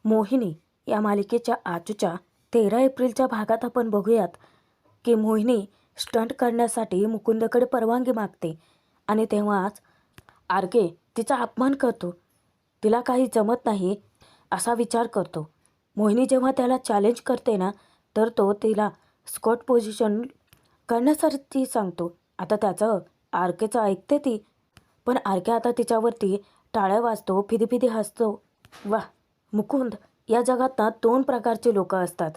मोहिनी या मालिकेच्या आजच्या 13 एप्रिलच्या भागात आपण बघूयात की मोहिनी स्टंट करण्यासाठी मुकुंदकडे परवानगी मागते आणि तेव्हाच आर्के तिचा अपमान करतो. तिला काही जमत नाही असा विचार करतो. मोहिनी जेव्हा त्याला चॅलेंज करते ना, तर तो तिला स्कॉट पोझिशन करण्यासाठी सांगतो. आता त्याचं आर्केचं ऐकते ती, पण आर्के आता तिच्यावरती टाळ्या वाजतो, फिदी हसतो. वा मुकुंद, या जगात ना 2 प्रकारचे लोक असतात.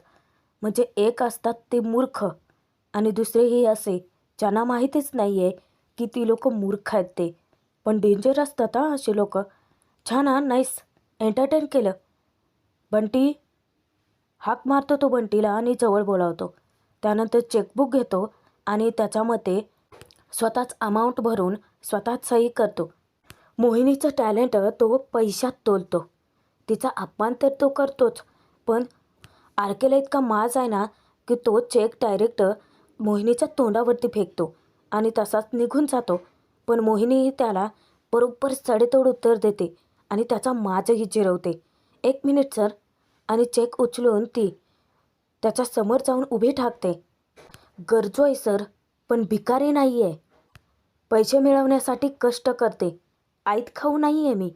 म्हणजे एक असतात ते मूर्ख आणि दुसरेही असे ज्यांना माहितीच नाही आहे की ती लोक मूर्ख आहेत ते. पण डेंजर असतात हां असे लोक. छान हां, नाईस, एंटरटेन केलं. बंटी, हाक मारतो तो बंटीला आणि जवळ बोलावतो. त्यानंतर चेकबुक घेतो आणि त्याच्यामध्ये स्वतःच अमाऊंट भरून स्वतःच सही करतो. मोहिनीचं टॅलेंट तो पैशात तोलतो. तिचा अपमान तर तो करतोच, पण आर्केला इतका माज आहे ना की तो चेक डायरेक्ट मोहिनीच्या तोंडावरती फेकतो आणि तसाच निघून जातो. पण मोहिनी त्याला बरोबर सडेतोड उत्तर देते आणि त्याचा माजही जिरवते. 1 मिनिट सर, आणि चेक उचलून ती त्याच्या समोर जाऊन उभी ठाकते. गरजू आहे सर, पण भिकारी नाही आहे. पैसे मिळवण्यासाठी कष्ट करते, आईत खाऊ नाही आहे मी.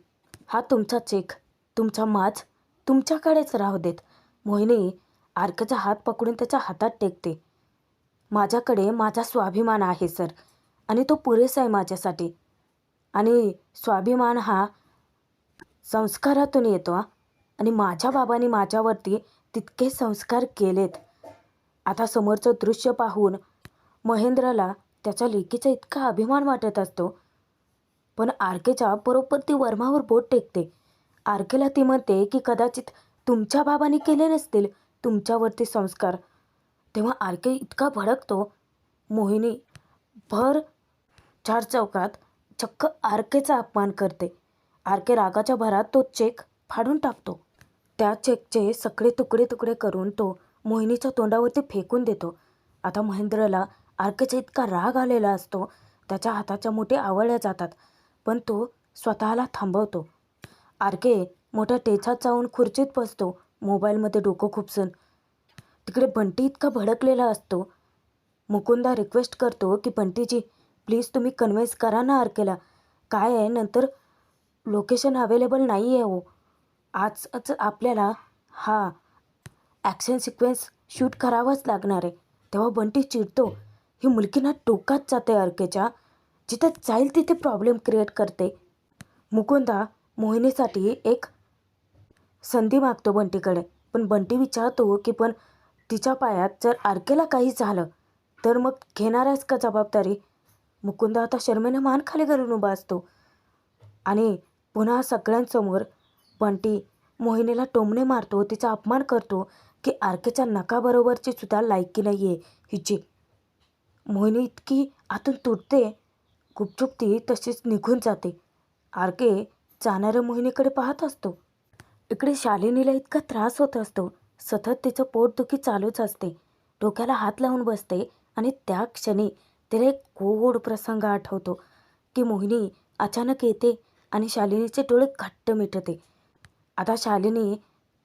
हा तुमचा चेक, तुमचा माज तुमच्याकडेच राहू देत. मोहिनी आर्केचा हात पकडून त्याच्या हातात टेकते. माझ्याकडे माझा स्वाभिमान आहे सर, आणि तो पुरेसा आहे माझ्यासाठी. आणि स्वाभिमान हा संस्कारातून येतो आणि माझ्या बाबांनी माझ्यावरती तितके संस्कार केलेत. आता समोरचं दृश्य पाहून महेंद्रला त्याच्या लेकीचा इतका अभिमान वाटत असतो. पण आर्केच्या बरोबर ती वर्मावर बोट टेकते. आर्केला ती म्हणते की कदाचित तुमच्या बाबांनी केले नसतील तुमच्यावरती संस्कार. तेव्हा आर्के इतका भडकतो. मोहिनी भर 4 चौकात चक्क आर्केचा अपमान करते. आर्के रागाच्या भरात तो चेक फाडून टाकतो. त्या चेकचे सगळे तुकडे करून तो मोहिनीच्या तोंडावरती फेकून देतो. आता महेंद्रला आर्केचा इतका राग आलेला असतो, त्याच्या हाताच्या मुठी आवळल्या जातात, पण तो स्वतःला थांबवतो. आर्के मोठ्या टेचात जाऊन खुर्चीत बसतो, मोबाईलमध्ये डोकं खुपसून. तिकडे बंटी इतका भडकलेला असतो. मुकुंदा रिक्वेस्ट करतो की बंटीजी प्लीज तुम्ही कन्व्हिन्स करा ना आर्केला. काय आहे, नंतर लोकेशन अवेलेबल नाही आहे हो. आजच आपल्याला हा ॲक्शन सिक्वेन्स शूट करावाच लागणार आहे. तेव्हा बंटी चिडतो. ही मुलगी ना डोक्यात जाते आर्केच्या. जिथे जाईल तिथे प्रॉब्लेम क्रिएट करते. मुकुंदा मोहिनीसाठी एक संधी मागतो बंटीकडे, पण बंटी विचारतो की पण तिच्या पायात जर आर्केला काही झालं तर मग घेणार आहेस का जबाबदारी. मुकुंदा आता शर्मेने मान खाली करून उभा असतो आणि पुन्हा सगळ्यांसमोर बंटी मोहिनीला टोमणे मारतो, तिचा अपमान करतो की आर्केच्या नकाबरोबरची सुद्धा लायकी नाही आहे हिची. मोहिनी इतकी आतून तुटते. गुपचूप ती तशीच निघून जाते. आर्के जाणाऱ्या मोहिनीकडे पाहत असतो. इकडे शालिनीला इतका त्रास होत असतो. सतत तिचं पोटदुखी चालूच असते. डोक्याला हात लावून बसते आणि त्या क्षणी तिला एक गोड प्रसंग आठवतो की मोहिनी अचानक येते आणि शालिनीचे डोळे घट्ट मिटते. आता शालिनी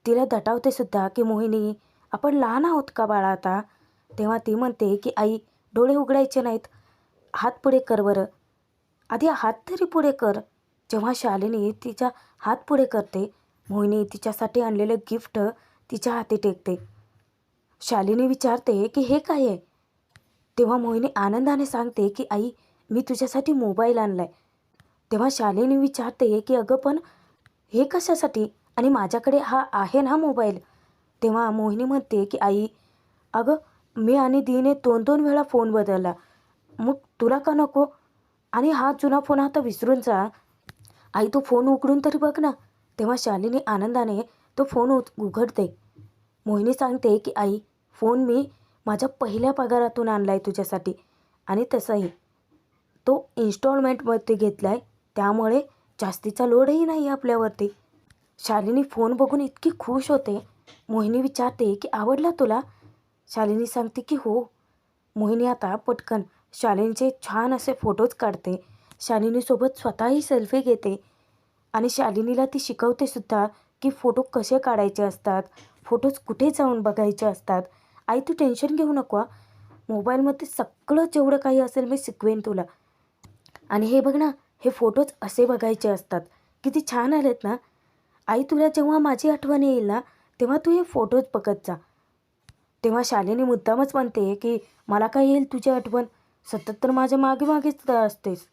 तिला दटावते सुद्धा की मोहिनी, आपण लहान आहोत का बाळा आता. तेव्हा ती म्हणते की आई, डोळे उघडायचे नाहीत, हात पुढे कर बरं. आधी हात तरी पुढे कर. जेव्हा शालिनी तिचा हात पुढे करते, मोहिनी तिच्यासाठी आणलेलं गिफ्ट तिच्या हाती टेकते. शालिनी विचारते की हे काय आहे. तेव्हा मोहिनी आनंदाने सांगते की आई, मी तुझ्यासाठी मोबाईल आणलाय. तेव्हा शालिनी विचारते की अगं पण हे कशासाठी, आणि माझ्याकडे हा आहे ना मोबाईल. तेव्हा मोहिनी म्हणते की आई, अगं मी आणि दीने 2-2 वेळा फोन बदलला, मग तुला का नको. आणि हा जुना फोन आता विसरून जा. आई तो फोन उघडून तरी बघ ना. तेव्हा शालिनी आनंदाने तो फोन उघडते. मोहिनी सांगते की आई, फोन मी माझ्या पहिल्या पगारातून आणला आहे तुझ्यासाठी, आणि तसंही तो इन्स्टॉलमेंटमध्ये घेतला आहे, त्यामुळे जास्तीचा लोडही नाही आपल्यावरती. शालिनी फोन बघून इतकी खुश होते. मोहिनी विचारते की आवडला तुला. शालिनी सांगते की हो. मोहिनी आता पटकन शालिनीचे छान असे फोटोज काढते. शालिनीसोबत स्वतःही सेल्फी घेते आणि शालिनीला ती शिकवते सुद्धा की फोटो कसे काढायचे असतात, फोटोज कुठे जाऊन बघायचे असतात. आई तू टेन्शन घेऊ नको हां. मोबाईलमध्ये सगळं जेवढं काही असेल मी शिकवेन तुला. आणि हे बघ ना, हे फोटोज असे बघायचे असतात. किती छान आलेत ना. आई तुला जेव्हा माझी आठवण येईल ना, तेव्हा तू हे फोटोज बघत जा. तेव्हा शालिनी मुद्दामच म्हणते की मला काय येईल तुझी आठवण, सतत तर माझ्या मागे मागेच असतेस.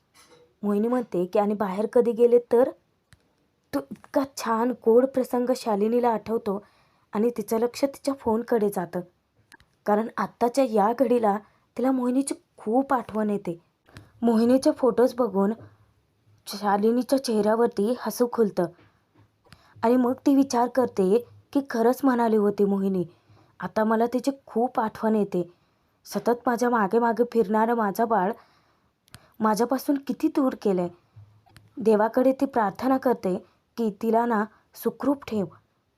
मोहिनी म्हणते की आणि बाहेर कधी गेले तर. तो इतका छान गोड प्रसंग शालिनीला आठवतो आणि तिचं लक्ष तिच्या फोनकडे जातं. कारण आत्ताच्या या घडीला तिला मोहिनीची खूप आठवण येते. मोहिनीचे फोटोज बघून शालिनीच्या चेहऱ्यावरती हसू खुलतं आणि मग ती विचार करते की खरंच म्हणाली होती मोहिनी. आता मला तिची खूप आठवण येते. सतत माझ्या मागे मागे फिरणारं माझं बाळ माझ्यापासून किती दूर केलं आहे. देवाकडे ती प्रार्थना करते की तिला ना सुखरूप ठेव.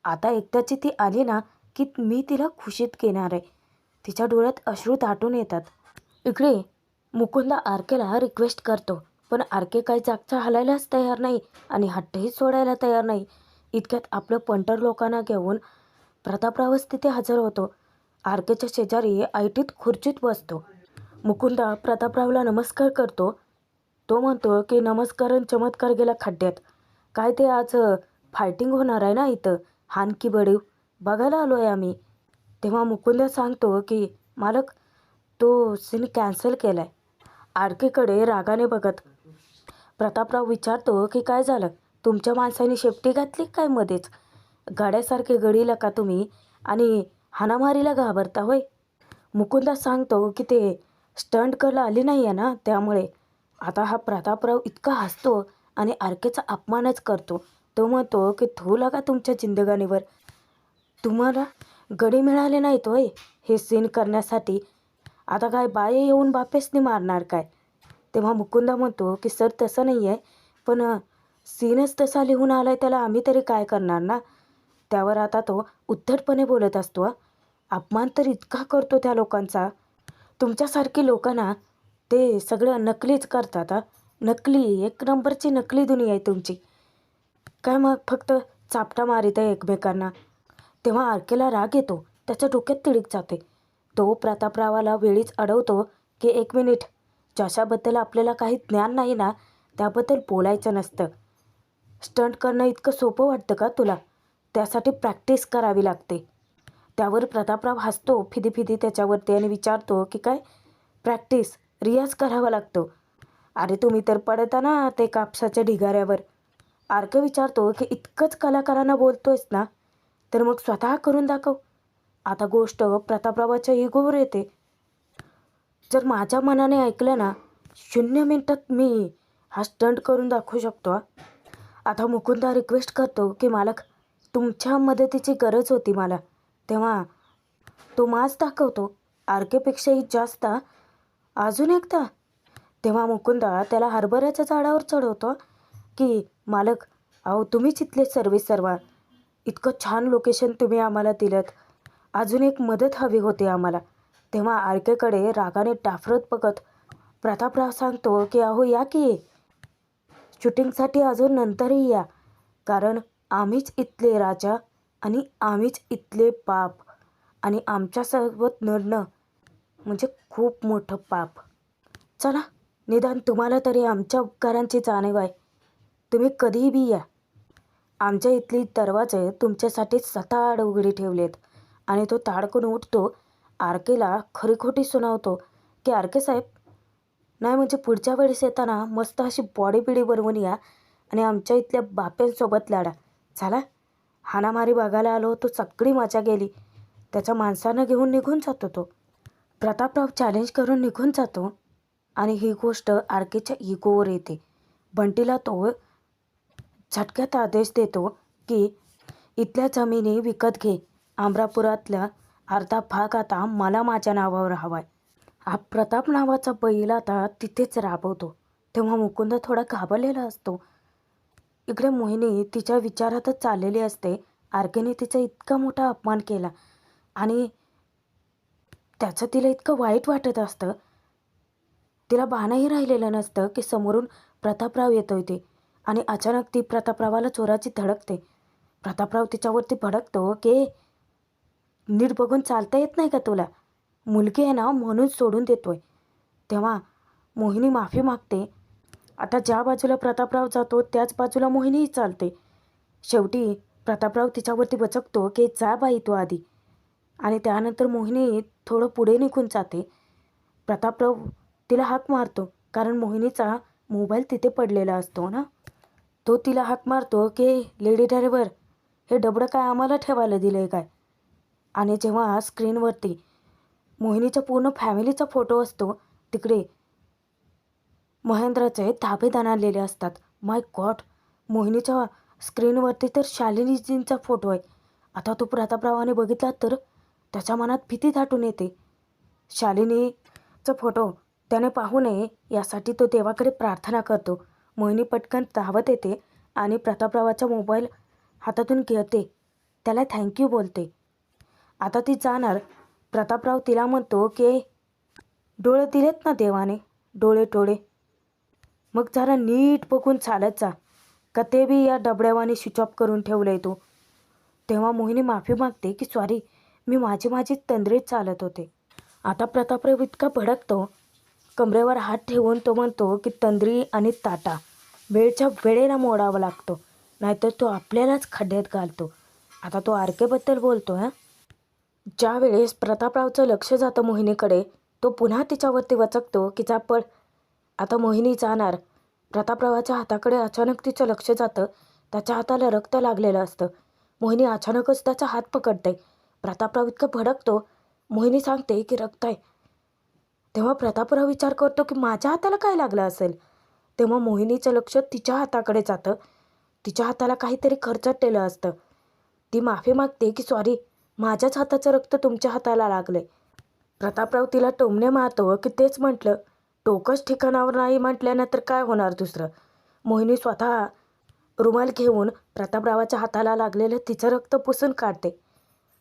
आता एकदाची ती आली ना की मी तिला खुशीत घेणार आहे. तिच्या डोळ्यात अश्रू दाटून येतात. इकडे मुकुंदा आरकेला रिक्वेस्ट करतो, पण आरके काही जागचा हलायलाच तयार नाही आणि हट्टही सोडायला तयार नाही. इतक्यात आपलं पंटर लोकांना घेऊन प्रतापरावच तिथे हजर होतो. आरकेच्या शेजारी ऐटीत खुर्चीत बसतो. मुकुंदा प्रतापरावला नमस्कार करतो. तो म्हणतो की नमस्कार आणि चमत्कार गेला खड्ड्यात. काय ते आज फायटिंग होणार आहे ना इथं, हान की बडीव बघायला आलो आहे आम्ही. तेव्हा मुकुंदा सांगतो की मालक तो सीन कॅन्सल केला आहे. आरकेकडे रागाने बघत प्रतापराव विचारतो की काय झालं, तुमच्या माणसाने शेपटी घातली काय मध्येच? गाड्यासारखे गडीला का तुम्ही आणि हाणामारीला घाबरता होय? मुकुंदा सांगतो की ते स्टंट करायला आली नाही आहे ना त्यामुळे. आता हा प्रतापराव इतका हसतो आणि आरकेचा अपमानच करतो. तो म्हणतो की धू लागा तुमच्या जिंदगानीवर. तुम्हाला गडी मिळाले नाहीत होय हे सीन करण्यासाठी? आता काय बाये येऊन बापेसने मारणार काय? तेव्हा मुकुंदा म्हणतो की सर तसं नाही आहे, पण सीनच तसा लिहून आला आहे त्याला आम्ही तरी काय करणार ना. त्यावर आता तो उद्धटपणे बोलत असतो. अपमान तर इतका करतो त्या लोकांचा. तुमच्यासारखी लोकांना ते सगळं नकलीच करतात. नकली, एक नंबरची नकली दुनिया आहे तुमची. काय मग फक्त चापटा मारित आहे एकमेकांना. तेव्हा आरकेला राग येतो, त्याच्या डोक्यात तिडीक जाते. तो प्रतापरावाला वेळीच अडवतो की एक मिनिट, ज्याच्याबद्दल आपल्याला काही ज्ञान नाही ना त्याबद्दल बोलायचं नसतं. स्टंट करणं इतकं सोपं वाटतं का तुला? त्यासाठी प्रॅक्टिस करावी लागते. त्यावर प्रतापराव हसतो फिदी त्याच्यावरती आणि विचारतो की काय प्रॅक्टिस, रियाज करावा लागतो. अरे तुम्ही तर पडता ना ते कापसाच्या ढिगाऱ्यावर. आरके विचारतो की इतकंच कलाकारांना बोलतोयस ना, तर मग स्वतः करून दाखव. आता गोष्ट प्रतापरावाच्या इगोवर येते. जर माझ्या मनाने ऐकलं ना, 0 मिनिटात मी हा स्टंट करून दाखवू शकतो. आता मुकुंदा रिक्वेस्ट करतो की मालक तुमच्या मदतीची गरज होती मला. तेव्हा तो माच दाखवतो आरकेपेक्षाही जास्त. अजून एकदा. तेव्हा मुकुंदा त्याला हरभऱ्याच्या झाडावर चढवतो की मालक अहो तुम्हीच इथले सर्वा. इतकं छान लोकेशन तुम्ही आम्हाला दिलं. अजून एक मदत हवी होती आम्हाला. तेव्हा आरकेकडे रागाने डाफरत बघत प्रतापराव सांगतो की अहो या की शूटिंगसाठी अजून नंतरही या. कारण आम्हीच इथले राजा आणि आम्हीच इथले बाप आणि आमच्यासोबत लढणं म्हणजे खूप मोठं पाप. चला निदान तुम्हाला तरी आमच्या उपकारांची जाणीव आहे. तुम्ही कधीही बी या. आमच्या इथली दरवाजे तुमच्यासाठी सताड उघडी ठेवलेत. आणि तो ताडकून उठतो. आरकेला खरी खोटी सुनावतो की आरके साहेब नाही म्हणजे पुढच्या वेळेस येताना मस्त अशी बॉडी बिडी बनवून या आणि आमच्या इथल्या बाप्यांसोबत लढा. झाला हाणामारी बघायला आलो तो सगळी मजा गेली. त्याच्या माणसानं घेऊन निघून जातो तो. प्रतापराव चॅलेंज करून निघून जातो आणि ही गोष्ट आरकेच्या इगोवर येते. बंटीला तो झटक्यात आदेश देतो की इथल्या जमिनी विकत घे. अमरापुरातला अर्धा भाग आता मला माझ्या नावावर हवाय. हा प्रताप नावाचा बैल आता तिथेच राबवतो. तेव्हा मुकुंद थोडा घाबरलेला असतो. इकडे मोहिनी तिच्या विचारातच चाललेली असते. आरकेने तिचा इतका मोठा अपमान केला आणि त्याचं तिला इतकं वाईट वाटत असतं. तिला भानही राहिलेलं नसतं की समोरून प्रतापराव येतोय ते आणि अचानक ती प्रतापरावाला चोराची धडकते. प्रतापराव तिच्यावरती भडकतो की नीट बघून चालता येत नाही का तुला, मुलगी आहे ना म्हणून सोडून देतोय. तेव्हा मोहिनी माफी मागते. आता ज्या बाजूला प्रतापराव जातो त्याच बाजूला मोहिनीही चालते. शेवटी प्रतापराव तिच्यावरती बचकतो की जा बाई तू आधी, आणि त्यानंतर मोहिनी थोडं पुढे निघून जाते. प्रतापराव तिला हाक मारतो, कारण मोहिनीचा मोबाईल तिथे पडलेला असतो ना. तो तिला हाक मारतो की लेडी ड्रायव्हर, हे डबडं काय आम्हाला ठेवायला दिलं आहे काय. आणि जेव्हा स्क्रीनवरती मोहिनीच्या पूर्ण फॅमिलीचा फोटो असतो, तिकडे महेंद्राचे धाबे आणलेले असतात. माय गॉड, मोहिनीच्या स्क्रीनवरती तर शालिनीजींचा फोटो आहे. आता तो प्रतापरावाने बघितला तर त्याच्या मनात भीती दाटून येते. शालिनीचा फोटो त्याने पाहू नये यासाठी तो देवाकडे प्रार्थना करतो. मोहिनी पटकन धावत येते आणि प्रतापरावाचा मोबाईल हातातून घेते, त्याला थँक्यू बोलते. आता ती जाणार. प्रतापराव तिला म्हणतो की डोळे दिलेत ना देवाने, डोळे मग जरा नीट बघून चालत जा, का ते बी या डबड्यावाने स्विच ऑफ करून ठेवलं आहे तू. तेव्हा मोहिनी माफी मागते की सॉरी, मी माझी तंद्रीत चालत होते. आता प्रतापराव इतका भडकतो, कमरेवर हात ठेवून तो म्हणतो की तंद्री आणि ताटा वेळच्या वेळेला मोडावा लागतो, नाहीतर तो आपल्यालाच खड्ड्यात घालतो. आता तो आरकेबद्दल बोलतो. ज्या वेळेस प्रतापरावचं लक्ष जातं मोहिनीकडे, तो पुन्हा तिच्यावरती वचकतो की जा पळ. आता मोहिनी जाणार. प्रतापरावाच्या हाताकडे अचानक तिचं लक्ष जातं. त्याच्या हाताला रक्त लागलेलं असतं. मोहिनी अचानकच त्याचा हात पकडते. प्रतापराव इतका भडकतो. मोहिनी सांगते की रक्त आहे. तेव्हा प्रतापराव विचार करतो की माझ्या हाताला काय लागलं असेल. तेव्हा मोहिनीचं लक्ष तिच्या हाताकडे जातं. तिच्या हाताला काहीतरी खरचटलेलं असतं. ती माफी मागते की सॉरी, माझ्याच हाताचं रक्त तुमच्या हाताला लागलंय. प्रतापराव तिला टोमणे मारतो की तेच म्हटलं, टोकच ठिकाणावर नाही म्हटल्यानंतर काय होणार दुसरं. मोहिनी स्वतः रुमाल घेऊन प्रतापरावाच्या हाताला लागलेलं तिचं रक्त पुसून काढते.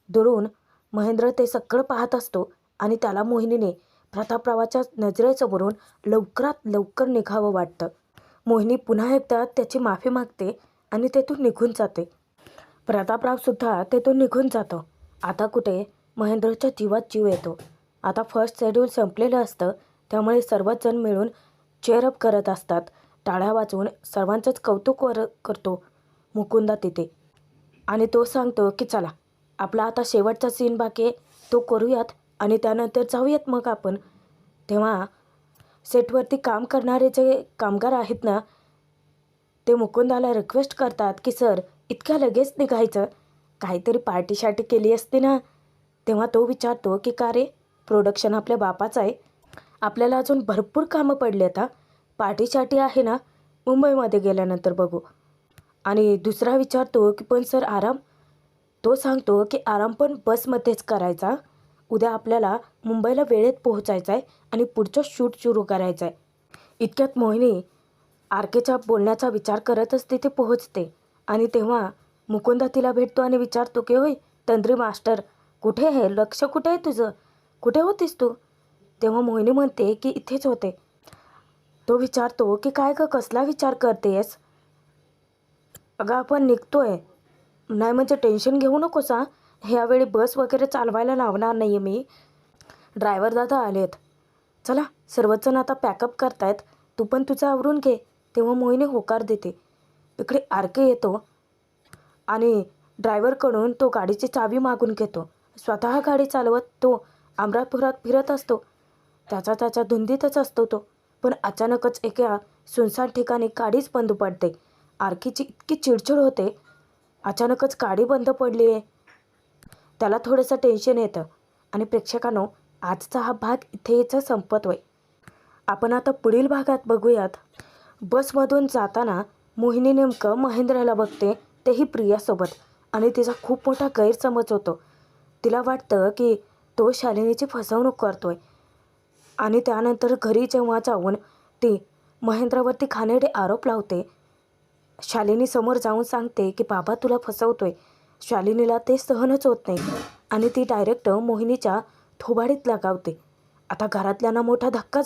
दुरून महेंद्र ते सगळं पाहत असतो आणि त्याला मोहिनीने प्रतापरावाच्या नजरेसमोरून लवकरात लवकर निघावं वाटतं. मोहिनी पुन्हा एकदा त्याची माफी मागते आणि तेथून निघून जाते. प्रतापरावसुद्धा तेथून निघून जातो. आता कुठे महेंद्रच्या जीवात जीव येतो. आता फर्स्ट शेड्यूल संपलेलं असतं, त्यामुळे सर्वच जण मिळून चेअरअप करत असतात. टाळ्या वाजवून सर्वांचंच कौतुक करतो मुकुंदा तिथे. आणि तो सांगतो की चला, आपला आता शेवटचा सीन बाकी आहे, तो करूयात आणि त्यानंतर जाऊयात मग आपण. तेव्हा सेटवरती काम करणारे जे कामगार आहेत ना, ते मुकुंदाला रिक्वेस्ट करतात की सर, इतक्या लगेच निघायचं, काहीतरी पार्टी शार्टी केली असते ना. तेव्हा तो विचारतो की का रे, प्रोडक्शन आपल्या बापाचं आहे, आपल्याला अजून भरपूर कामं पडली आता, पार्टी शार्टी आहे ना, मुंबईमध्ये गेल्यानंतर बघू. आणि दुसरा विचारतो की पण सर आराम. तो सांगतो की आराम पण बसमध्येच करायचा, उद्या आपल्याला मुंबईला वेळेत पोहोचायचं आहे आणि पुढचं शूट सुरू करायचं आहे. इतक्यात मोहिनी आरकेच्या बोलण्याचा विचार करतच तिथे पोहोचते. आणि तेव्हा मुकुंदा तिला भेटतो आणि विचारतो की होय तंद्री मास्टर, कुठे आहे, लक्ष कुठे आहे तुझं, कुठे होतीस तू. तेव्हा मोहिनी म्हणते की इथेच होते. तो विचारतो की काय गं, कसला विचार करतेस. अगं आपण निघतोय, नाही म्हणजे टेन्शन घेऊ नकोस हां, ह्यावेळी बस वगैरे चालवायला लावणार नाही आहे मी, ड्रायव्हर दादा आलेत. चला, सर्वजण आता पॅकअप करतायत, तू पण तुझं आवरून घे. तेव्हा मोहिनी होकार देते. इकडे आरके येतो आणि ड्रायव्हरकडून तो गाडीची चावी मागून घेतो. स्वतः गाडी चालवत तो अमरापुरात फिरत असतो. त्याच्या धुंदीतच असतो तो. पण अचानकच एका सुनसान ठिकाणी गाडीच बंद पडते. आरकीची इतकी चिडचिड होते, अचानकच गाडी बंद पडली आहे. त्याला थोडंसं टेन्शन येतं. आणि प्रेक्षकांनो, आजचा हा भाग इथेच संपतोय. आपण आता पुढील भागात बघूयात. बसमधून जाताना मोहिनी नेमकं महेंद्राला बघते, तेही प्रियासोबत, आणि तिचा खूप मोठा गैरसमज होतो. तिला वाटतं की तो शालिनीची फसवणूक करतोय. आणि त्यानंतर घरी जेव्हा जाऊन ती महेंद्रावरती घाणेरडे आरोप लावते. शालिनी समोर जाऊन सांगते की बाबा तुला फसवतोय. शालिनीला ते सहनच होत नाही आणि ती डायरेक्ट मोहिनीच्या थोबाडीत लगावते. आता घरातल्यांना मोठा धक्काच